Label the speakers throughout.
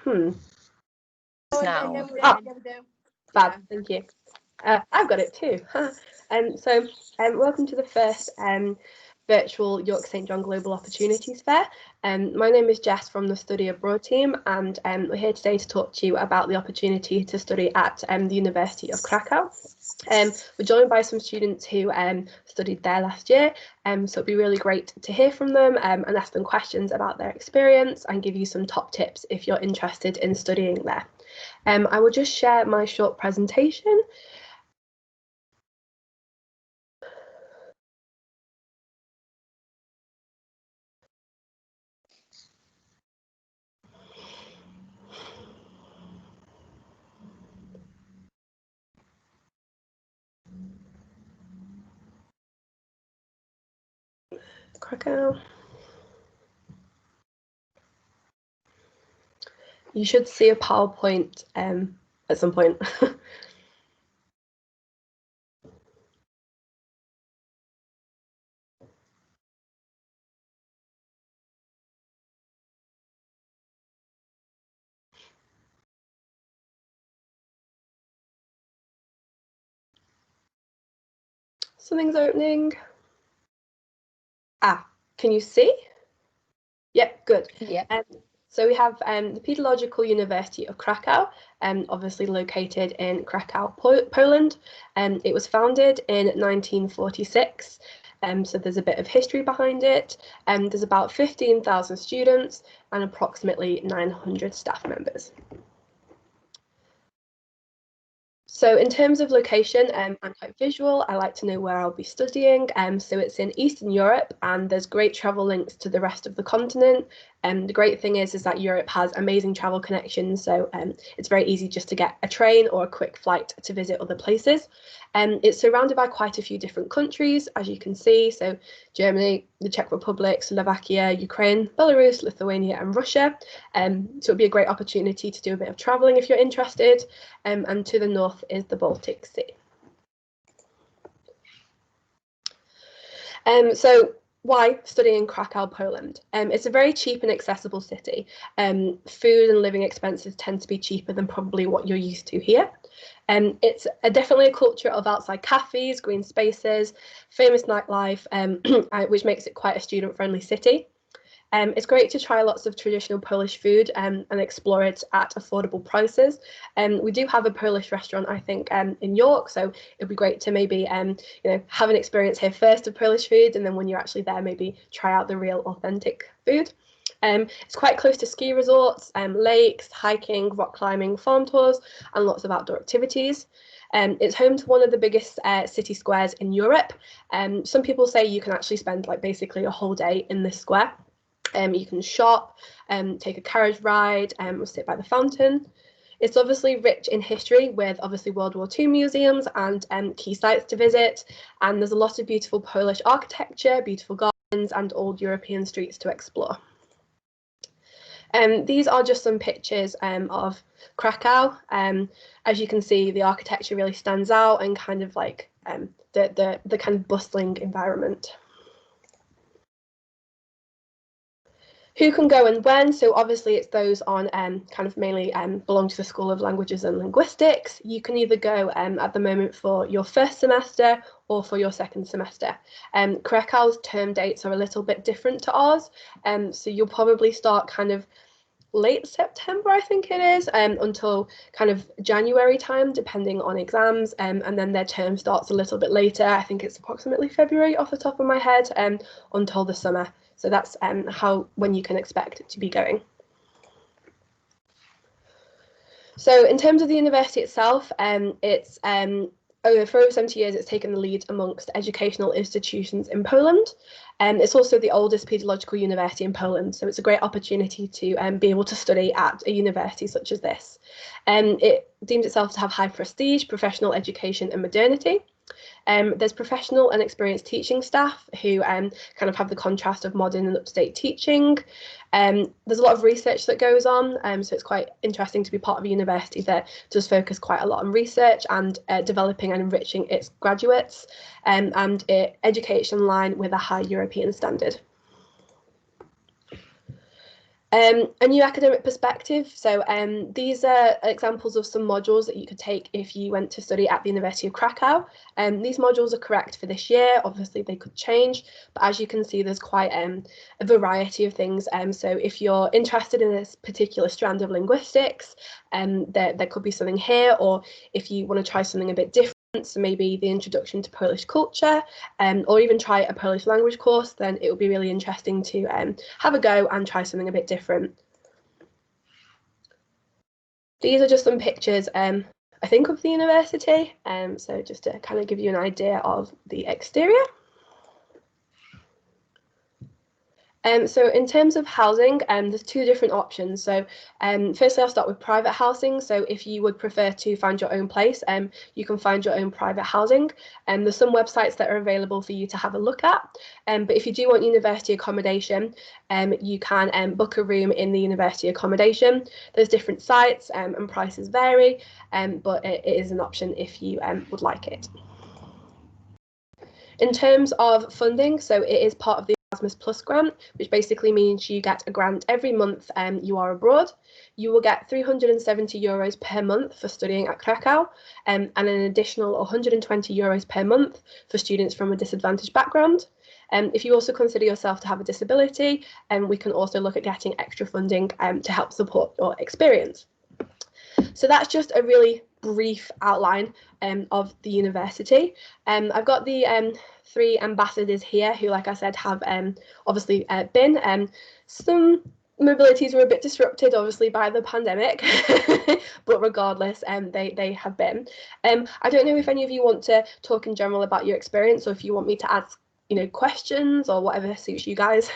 Speaker 1: Now.
Speaker 2: Fab, thank you. I've got it too. Welcome to the first virtual York St John Global Opportunities Fair. My name is Jess from the Study Abroad team, and we're here today to talk to you about the opportunity to study at the University of Krakow. We're joined by some students who studied there last year, so it'd be really great to hear from them and ask them questions about their experience and give you some top tips if you're interested in studying there. I will just share my short presentation. Krakow. You should see a PowerPoint at some point. Something's opening. Can you see? Yep, good.
Speaker 1: Yeah.
Speaker 2: So we have the Pedagogical University of Krakow, obviously located in Krakow, Poland. It was founded in 1946, so there's a bit of history behind it. There's about 15,000 students and approximately 900 staff members. So in terms of location, I'm quite visual. I like to know where I'll be studying. So it's in Eastern Europe, and there's great travel links to the rest of the continent. The great thing is that Europe has amazing travel connections, so it's very easy just to get a train or a quick flight to visit other places. It's surrounded by quite a few different countries, as you can see. So Germany, the Czech Republic, Slovakia, Ukraine, Belarus, Lithuania, and Russia. So it'd be a great opportunity to do a bit of traveling if you're interested. And to the north is the Baltic Sea. So why study in Krakow, Poland? It's a very cheap and accessible city. Food and living expenses tend to be cheaper than probably what you're used to here. It's definitely a culture of outside cafes, green spaces, famous nightlife, which makes it quite a student-friendly city. It's great to try lots of traditional Polish food and explore it at affordable prices. We do have a Polish restaurant, I think, in York, so it'd be great to maybe have an experience here first of Polish food, and then when you're actually there, maybe try out the real authentic food. It's quite close to ski resorts, lakes, hiking, rock climbing, farm tours, and lots of outdoor activities. It's home to one of the biggest city squares in Europe. Some people say you can actually spend basically a whole day in this square. You can shop, take a carriage ride, or sit by the fountain. It's obviously rich in history, with obviously World War II museums and key sites to visit. And there's a lot of beautiful Polish architecture, beautiful gardens, and old European streets to explore. These are just some pictures of Krakow. As you can see, the architecture really stands out, and kind of like the kind of bustling environment. Who can go and when? So obviously it's those on kind of mainly belong to the School of Languages and Linguistics. You can either go at the moment for your first semester or for your second semester. Krakow's term dates are a little bit different to ours, so you'll probably start kind of late September, I think it is, until kind of January time, depending on exams, and then their term starts a little bit later. I think it's approximately February off the top of my head, until the summer. So that's when you can expect it to be going. So in terms of the university itself, it's for over 70 years, it's taken the lead amongst educational institutions in Poland. It's also the oldest pedagogical university in Poland, so it's a great opportunity to be able to study at a university such as this. It deems itself to have high prestige, professional education and modernity. There's professional and experienced teaching staff who kind of have the contrast of modern and up-to-date teaching. There's a lot of research that goes on, so it's quite interesting to be part of a university that does focus quite a lot on research and developing and enriching its graduates, and education in line with a high European standard. A new academic perspective. So these are examples of some modules that you could take if you went to study at the University of Krakow. These modules are correct for this year. Obviously, they could change, but as you can see, there's quite a variety of things. So if you're interested in this particular strand of linguistics, there could be something here, or if you want to try something a bit different, so maybe the introduction to Polish culture, or even try a Polish language course, then it would be really interesting to have a go and try something a bit different. These are just some pictures, I think, of the university, so just to kind of give you an idea of the exterior. So in terms of housing, there's two different options. So firstly, I'll start with private housing. So if you would prefer to find your own place, you can find your own private housing. There's some websites that are available for you to have a look at. But if you do want university accommodation, you can book a room in the university accommodation. There's different sites and prices vary, but it is an option if you would like it. In terms of funding, so it is part of the Erasmus Plus grant, which basically means you get a grant every month you are abroad. You will get €370 per month for studying at Krakow, and an additional €120 per month for students from a disadvantaged background. If you also consider yourself to have a disability, we can also look at getting extra funding to help support your experience. So that's just a really brief outline of the university. I've got the three ambassadors here who, like I said, have obviously been. Some mobilities were a bit disrupted, obviously, by the pandemic, but regardless, they have been. I don't know if any of you want to talk in general about your experience, or if you want me to ask, questions or whatever suits you guys.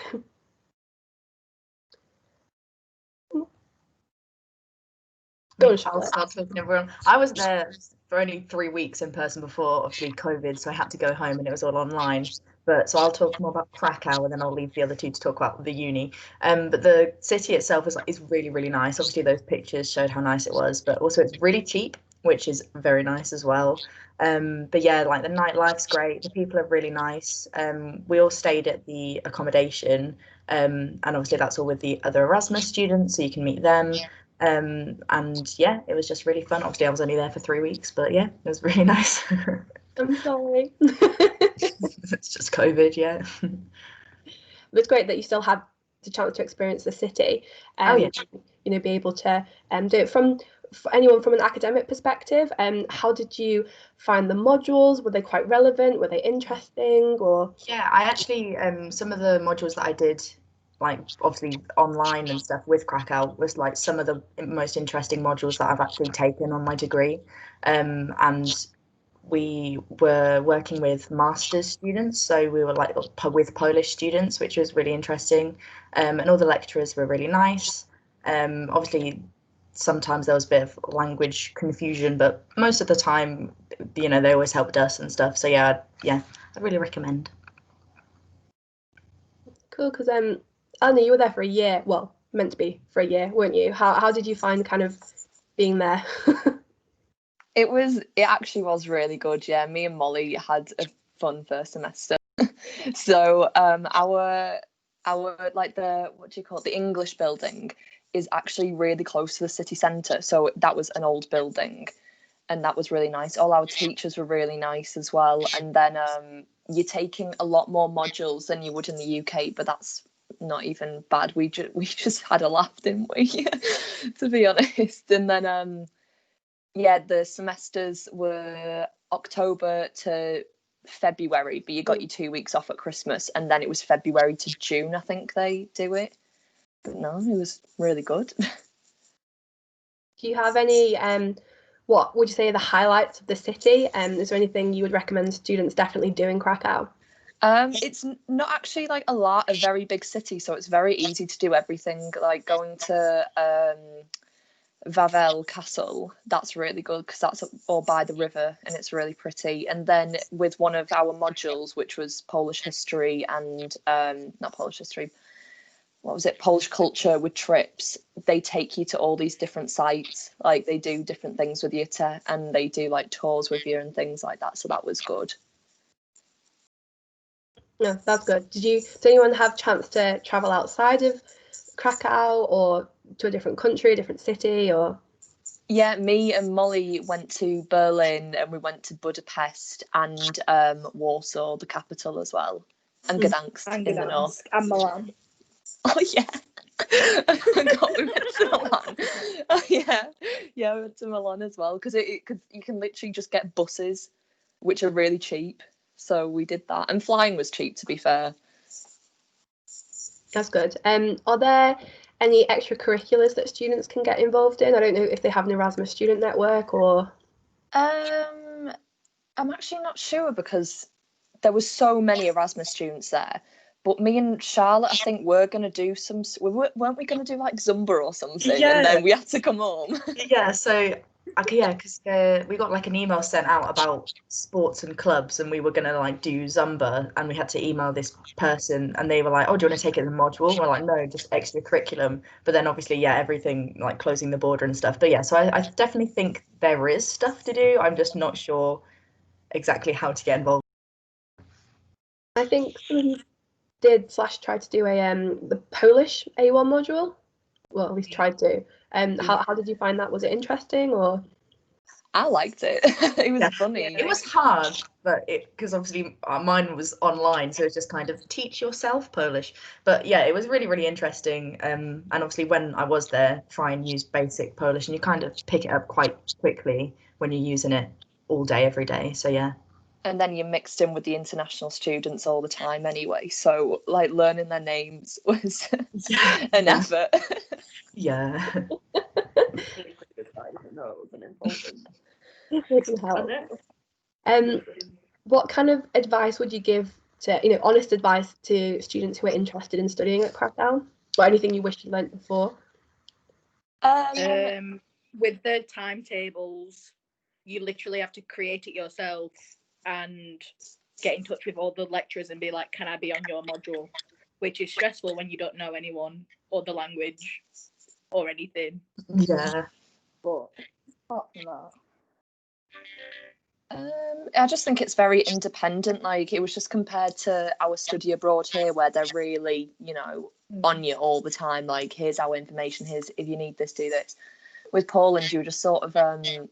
Speaker 2: Go on, Charlotte.
Speaker 1: I'll start talking, everyone. I was there for only 3 weeks in person before, obviously, COVID, so I had to go home and it was all online. So I'll talk more about Krakow, and then I'll leave the other two to talk about the uni. But the city itself is really, really nice. Obviously, those pictures showed how nice it was, but also it's really cheap, which is very nice as well. But yeah, like the nightlife's great. The people are really nice. We all stayed at the accommodation, and obviously that's all with the other Erasmus students, so you can meet them. And yeah, it was just really fun. Obviously, I was only there for 3 weeks, but yeah, it was really nice.
Speaker 2: I'm sorry.
Speaker 1: It's just COVID, yeah.
Speaker 2: But it's great that you still had the chance to experience the city.
Speaker 1: Oh yeah.
Speaker 2: Be able to do it for anyone from an academic perspective. How did you find the modules? Were they quite relevant? Were they interesting? Or
Speaker 1: Yeah, I actually some of the modules that I did, like obviously online and stuff with Krakow, was like some of the most interesting modules that I've actually taken on my degree. And we were working with master's students, so we were like with Polish students, which was really interesting. And all the lecturers were really nice. Obviously, sometimes there was a bit of language confusion, but most of the time, they always helped us and stuff. So yeah, I'd really recommend.
Speaker 2: cool, because Anna, you were there for a year. Well, meant to be for a year, weren't you? How did you find kind of being there?
Speaker 3: It actually was really good. Yeah, me and Molly had a fun first semester. So our like the English building is actually really close to the city centre. So that was an old building, and that was really nice. All our teachers were really nice as well. And then you're taking a lot more modules than you would in the UK, but that's not even bad. We just had a laugh, didn't we? To be honest. And then yeah, the semesters were October to February, but you got your 2 weeks off at Christmas, and then it was February to June, I think they do it. But no, it was really good.
Speaker 2: Do you have any what would you say are the highlights of the city? Is there anything you would recommend students definitely do in Krakow?
Speaker 3: It's not actually like a very big city, so it's very easy to do everything. Like going to Wawel Castle, that's really good because that's all by the river and it's really pretty. And then with one of our modules, which was Polish history and not Polish history, what was it, Polish culture with trips, they take you to all these different sites. Like they do different things with you and they do like tours with you and things like that, so that was good.
Speaker 2: No, that's good. Did anyone have a chance to travel outside of Krakow or to a different country, a different city, or?
Speaker 3: Yeah, me and Molly went to Berlin and we went to Budapest and Warsaw, the capital, as well, and Gdansk in the north.
Speaker 4: And Milan.
Speaker 3: Oh yeah. I forgot we went to Milan. Oh yeah, we went to Milan as well because you can literally just get buses, which are really cheap. So we did that, and flying was cheap, to be fair.
Speaker 2: That's good. Are there any extracurriculars that students can get involved in? I don't know if they have an Erasmus student network or.
Speaker 3: I'm actually not sure because there was so many Erasmus students there. But me and Charlotte, I think, were going to do weren't we going to do like Zumba or something?
Speaker 1: Yeah.
Speaker 3: And then we had to come home.
Speaker 1: Yeah, so because we got like an email sent out about sports and clubs, and we were going to like do Zumba, and we had to email this person, and they were like, oh, do you want to take it in the module? And we're like, no, just extra curriculum. But then obviously, yeah, everything like closing the border and stuff. But yeah, so I definitely think there is stuff to do. I'm just not sure exactly how to get involved.
Speaker 2: I think some of you did/tried to do the Polish A1 module. Well, at least tried to. How did you find that? Was it interesting or?
Speaker 3: I liked it. It was funny.
Speaker 1: It was hard, but because obviously mine was online, so it's just kind of teach yourself Polish. But yeah, it was really, really interesting. And obviously when I was there, try and use basic Polish, and you kind of pick it up quite quickly when you're using it all day, every day. So yeah.
Speaker 3: And then you're mixed in with the international students all the time anyway. So like learning their names was an effort.
Speaker 1: Yeah.
Speaker 2: What kind of advice would you give to, honest advice to students who are interested in studying at Krakow? Or anything you wish you learnt before?
Speaker 4: With the timetables, you literally have to create it yourself and get in touch with all the lecturers and be like, can I be on your module? Which is stressful when you don't know anyone or the language or anything.
Speaker 1: Yeah.
Speaker 4: But apart from that,
Speaker 3: I just think it's very independent. Like it was just compared to our study abroad here, where they're really, on you all the time. Like, here's our information. Here's if you need this, do this. With Poland, you were just sort of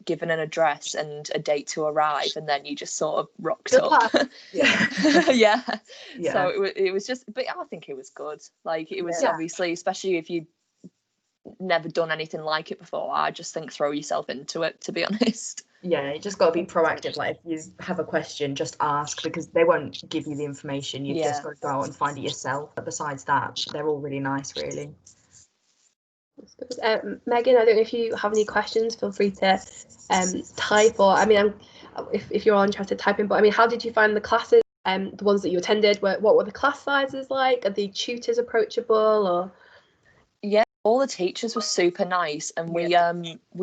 Speaker 3: given an address and a date to arrive, and then you just sort of rocked up.
Speaker 1: Yeah.
Speaker 3: Yeah.
Speaker 1: Yeah.
Speaker 3: So it was just, but I think it was good. Like it was obviously, especially if you never done anything like it before, I just think throw yourself into it, to be honest.
Speaker 1: Yeah, you just got to be proactive. Like if you have a question, just ask, because they won't give you the information. You've just got to go out and find it yourself. But besides that, they're all really nice, really.
Speaker 2: Megan, I don't know if you have any questions. Feel free to type, or if you're all interested, type in. But how did you find the classes? The ones that you attended, what were the class sizes like? Are the tutors approachable? Or
Speaker 3: yeah, all the teachers were super nice, and we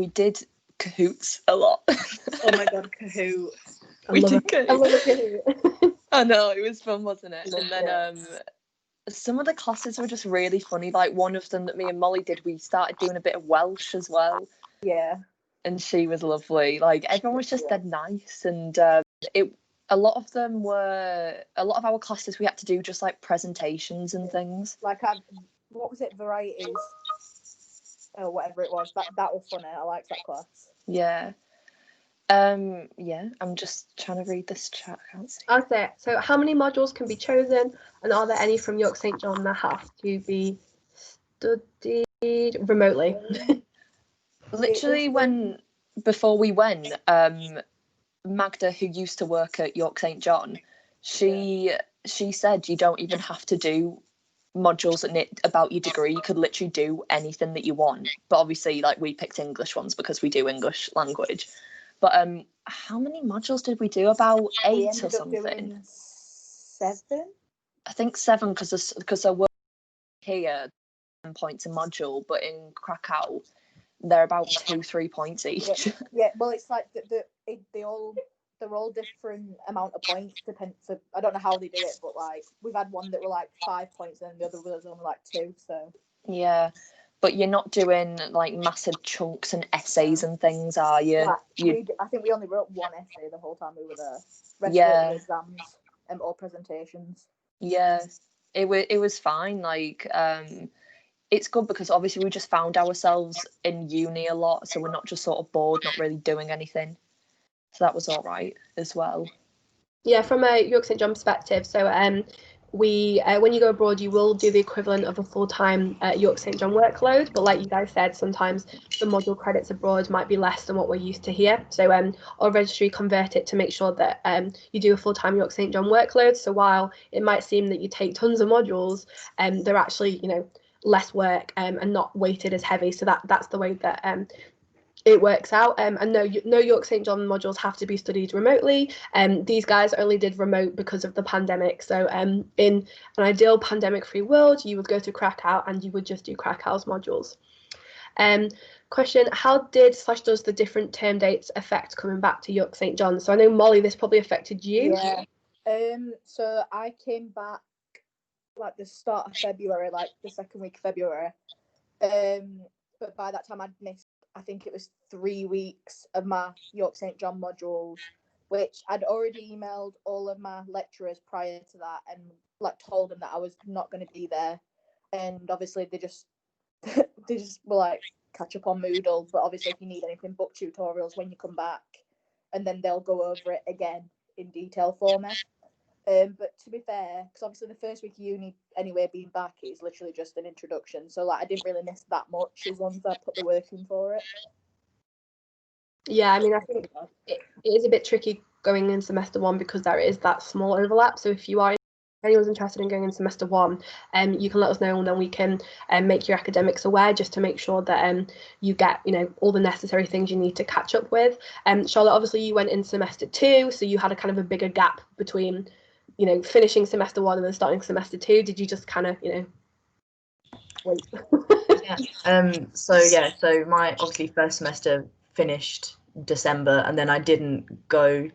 Speaker 3: did Kahoots a lot.
Speaker 4: Oh my god, Kahoot!
Speaker 2: I love a Kahoot.
Speaker 3: I know, it was fun, wasn't it? And then some of the classes were just really funny. Like one of them that me and Molly did, we started doing a bit of Welsh as well.
Speaker 4: Yeah.
Speaker 3: And she was lovely. Like everyone was just dead nice, and a lot of our classes we had to do just like presentations and things.
Speaker 4: Like what was it, varieties or whatever it was. That was funny. I liked that class.
Speaker 3: Yeah. I'm just trying to read this chat. I can't see.
Speaker 2: Okay, so how many modules can be chosen, and are there any from York St John that have to be studied remotely?
Speaker 3: Literally, before we went, Magda, who used to work at York St John, she said you don't even have to do modules about your degree. You could literally do anything that you want, but obviously like we picked English ones because we do English language. But how many modules did we do? About 8 or something.
Speaker 4: 7.
Speaker 3: I think 7 because I work here 10 points a module, but in Krakow they're about 2-3 points each.
Speaker 4: Yeah, well, it's like they're all different amount of points. I don't know how they do it, but like we've had one that were like 5 points, and the other was only like 2. So
Speaker 3: yeah, but you're not doing like massive chunks and essays and things, are you?
Speaker 4: I think we only wrote one essay the whole time we were there. Rest of exams and all presentations.
Speaker 3: Yeah, it was fine. Like it's good because obviously we just found ourselves in uni a lot, so we're not just sort of bored, not really doing anything. So that was all right as well.
Speaker 2: Yeah, from a York St John perspective, so we when you go abroad, you will do the equivalent of a full-time York St John workload, but like you guys said, sometimes the module credits abroad might be less than what we're used to here. So our registry convert it to make sure that you do a full-time York St John workload. So while it might seem that you take tons of modules, they're actually, you know, less work and not weighted as heavy. So that's the way that it works out. And no York St John modules have to be studied remotely. These guys only did remote because of the pandemic. So in an ideal pandemic-free world, you would go to Krakow and you would just do Krakow's modules. Question, how does the different term dates affect coming back to York St John? So I know, Molly, this probably affected you.
Speaker 4: Yeah. So I came back like the start of February, like the second week of February. But by that time I'd missed, I think it was 3 weeks of my York St John modules, which I'd already emailed all of my lecturers prior to that and like told them that I was not going to be there. And obviously they just were like, catch up on Moodle, but obviously if you need anything, book tutorials when you come back, and then they'll go over it again in detail for me. But to be fair, because obviously the first week of uni anyway, being back is literally just an introduction, so like I didn't really miss that much as long as I put the work in for it.
Speaker 2: Yeah, I mean, I think it is a bit tricky going in semester one because there is that small overlap. So if anyone's interested in going in semester one, you can let us know, and then we can make your academics aware, just to make sure that you get, you know, all the necessary things you need to catch up with. Charlotte, obviously you went in semester two, so you had a kind of a bigger gap between, you know, finishing semester one and then starting semester two. Did you just kind of, you know, wait?
Speaker 1: So my obviously first semester finished December, and then I didn't go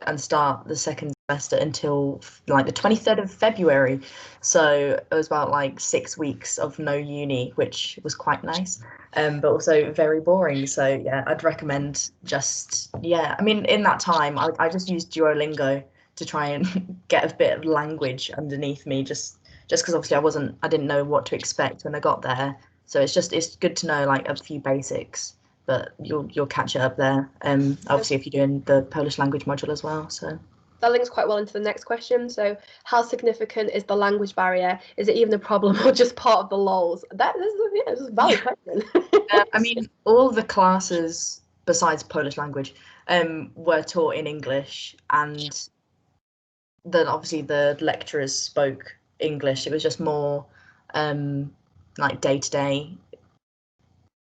Speaker 1: and start the second semester until like the 23rd of February. So it was about like 6 weeks of no uni, which was quite nice, but also very boring. So yeah, I'd recommend I mean, in that time I just used Duolingo to try and get a bit of language underneath me, just because obviously I didn't know what to expect when I got there. So it's good to know like a few basics, but you'll catch it up there. Obviously if you're doing the Polish language module as well. So
Speaker 2: that links quite well into the next question. So how significant is the language barrier? Is it even a problem or just part of the lols? This is a valid question.
Speaker 1: I mean, all the classes besides Polish language were taught in English, and then obviously the lecturers spoke English. It was just more like day-to-day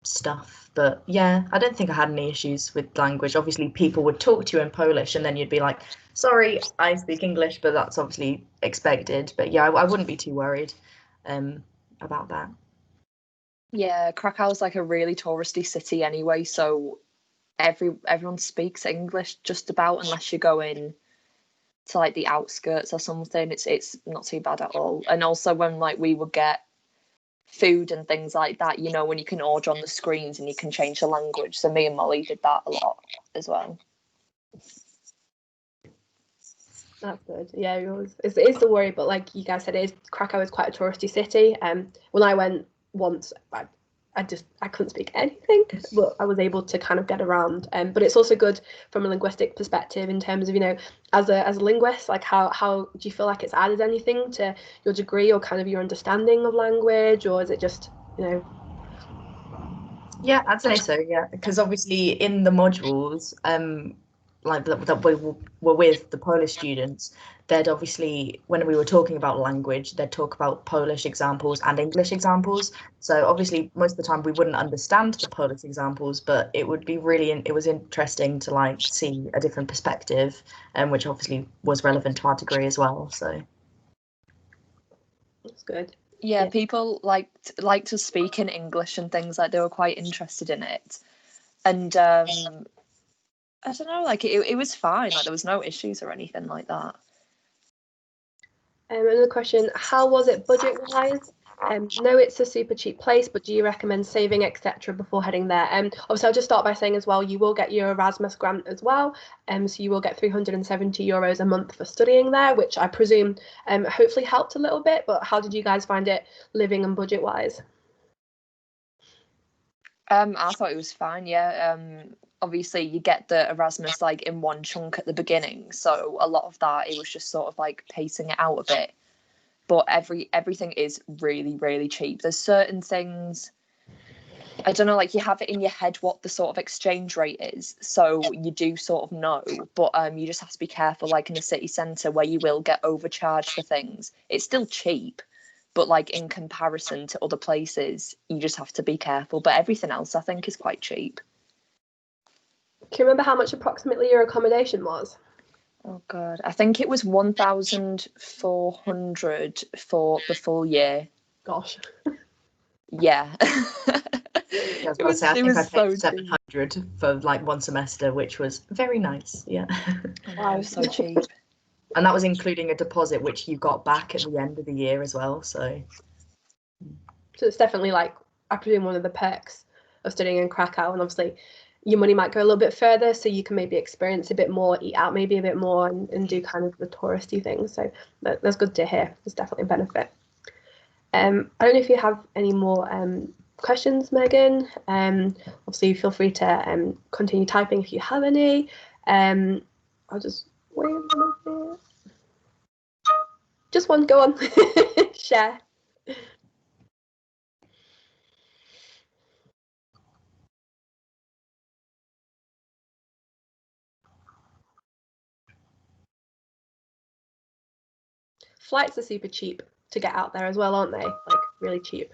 Speaker 1: stuff. But yeah, I don't think I had any issues with language. Obviously people would talk to you in Polish and then you'd be like, sorry, I speak English, but that's obviously expected. But yeah, I wouldn't be too worried about that.
Speaker 3: Yeah, Krakow's like a really touristy city anyway, so everyone speaks English just about, unless you go in to like the outskirts or something. It's not too bad at all. And also when like we would get food and things like that, you know, when you can order on the screens and you can change the language. So me and Molly did that a lot as well.
Speaker 2: That's good. Yeah, it's the worry, but like you guys said, Krakow is quite a touristy city. When I went once, I couldn't speak anything, but I was able to kind of get around. But it's also good from a linguistic perspective in terms of, you know, as a linguist, like how do you feel like it's added anything to your degree or kind of your understanding of language, or is it just, you know?
Speaker 1: Yeah, I'd say so. Yeah, because obviously in the modules, like that we were with the Polish students, they'd obviously, when we were talking about language, they'd talk about Polish examples and English examples. So obviously most of the time we wouldn't understand the Polish examples, but it would be it was interesting to like see a different perspective, which obviously was relevant to our degree as well. So
Speaker 2: that's good.
Speaker 3: Yeah, people like to speak in English and things, like they were quite interested in it. And I don't know, like it was fine, like there was no issues or anything like that.
Speaker 2: Another question, how was it budget wise? No, it's a super cheap place, but do you recommend saving, etc., before heading there? Obviously, I'll just start by saying as well, you will get your Erasmus grant as well. So you will get €370 a month for studying there, which I presume hopefully helped a little bit. But how did you guys find it living and budget wise?
Speaker 3: I thought it was fine, yeah. Obviously you get the Erasmus like in one chunk at the beginning, so a lot of that it was just sort of like pacing it out a bit. But everything is really, really cheap. There's certain things, I don't know, like you have it in your head what the sort of exchange rate is, so you do sort of know, but you just have to be careful, like in the city centre where you will get overcharged for things. It's still cheap, but like in comparison to other places, you just have to be careful. But everything else I think is quite cheap.
Speaker 2: Can you remember how much approximately your accommodation was?
Speaker 3: Oh god, I think it was 1,400 for the full year.
Speaker 2: Gosh.
Speaker 3: Yeah.
Speaker 1: Yeah, I was gonna say, I think I
Speaker 3: so
Speaker 1: paid 700 for like one semester, which was very nice. Yeah.
Speaker 3: Wow, it was so cheap.
Speaker 1: And that was including a deposit, which you got back at the end of the year as well. So
Speaker 2: it's definitely like, I presume, one of the perks of studying in Krakow. And obviously your money might go a little bit further, so you can maybe experience a bit more, eat out maybe a bit more, and do kind of the touristy things. So that's good to hear. It's definitely a benefit. I don't know if you have any more questions, Megan. Obviously feel free to continue typing if you have any. I'll just wait a minute. Just one, go on. Share. Flights are super cheap to get out there as well, aren't they? Like really cheap.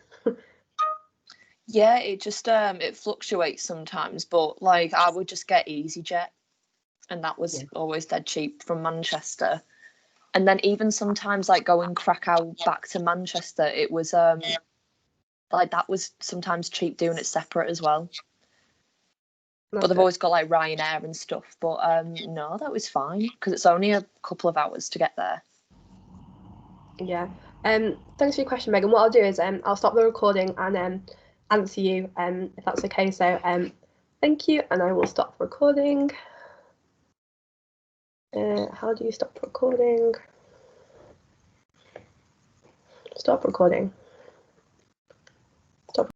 Speaker 3: Yeah, it just it fluctuates sometimes, but like I would just get EasyJet, and that was always dead cheap from Manchester. And then even sometimes like going Krakow back to Manchester, it was like that was sometimes cheap doing it separate as well. But they've always got like Ryanair and stuff. But no, that was fine because it's only a couple of hours to get there.
Speaker 2: Yeah. Thanks for your question, Megan. What I'll do is I'll stop the recording and answer you if that's okay. So thank you, and I will stop recording. How do you stop recording? Stop recording.